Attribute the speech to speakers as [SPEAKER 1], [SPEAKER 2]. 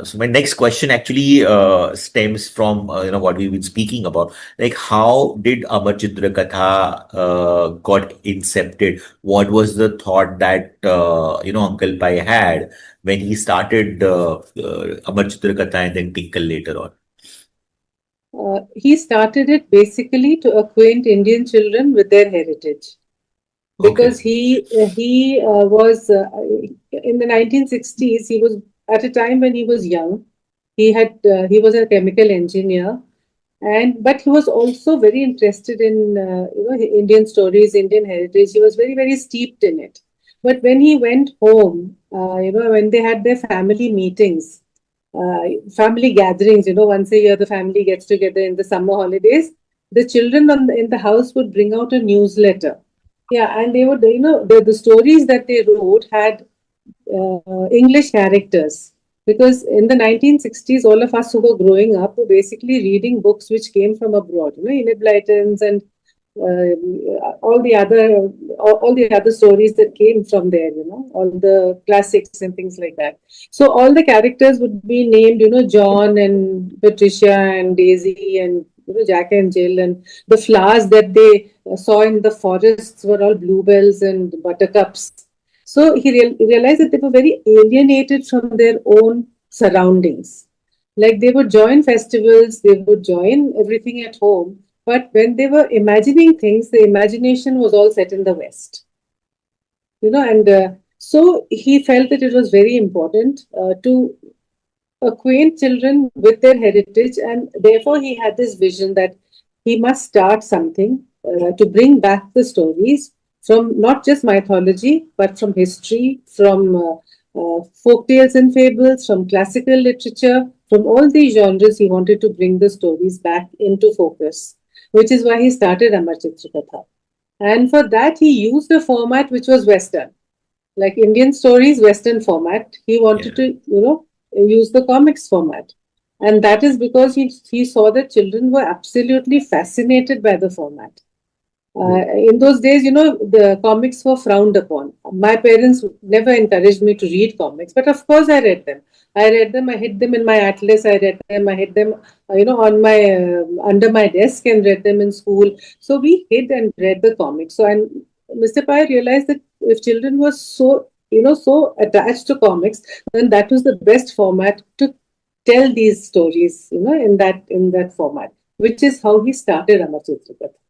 [SPEAKER 1] So my next question actually stems from what we've been speaking about. Like, how did Amar Chitra Katha got incepted? What was the thought that Uncle Pai had when he started Amar Chitra Katha and then Tinkle later on?
[SPEAKER 2] He started it basically to acquaint Indian children with their heritage, because
[SPEAKER 1] Okay.
[SPEAKER 2] he was in the 1960s. He was at a time when he was young. He was a chemical engineer, and but he was also very interested in Indian stories, Indian heritage. He was very steeped in it. But when he went home, when they had their family meetings, family gatherings, once a year the family gets together in the summer holidays, the children in the house would bring out a newsletter. Yeah, and they would, the stories that they wrote had English characters. Because in the 1960s, all of us who were growing up were basically reading books which came from abroad, Enid Blytons and all the other all the other stories that came from there, all the classics and things like that. So all the characters would be named, John and Patricia and Daisy and Jack and Jill, and the flowers that they saw in the forests were all bluebells and buttercups. So he realized that they were very alienated from their own surroundings. Like they would join festivals, they would join everything at home, but when they were imagining things, the imagination was all set in the West. And so he felt that it was very important to acquaint children with their heritage, and therefore he had this vision that he must start something to bring back the stories from not just mythology but from history, from folk tales and fables, from classical literature, from all these genres. He wanted to bring the stories back into focus, which is why he started Amar Chitra Katha. And for that, he used a format which was Western, like Indian stories, Western format. He wanted
[SPEAKER 1] Yeah.
[SPEAKER 2] to, use the comics format. And that is because he saw that children were absolutely fascinated by the format. In those days, the comics were frowned upon. My parents never encouraged me to read comics, but of course I read them. I hid them in my atlas, I read them, I hid them, on my, under my desk and read them in school. So we hid and read the comics. So, and Mr. Pai realized that if children were so attached to comics, then that was the best format to tell these stories, in that format, which is how he started Amar Chitra Katha.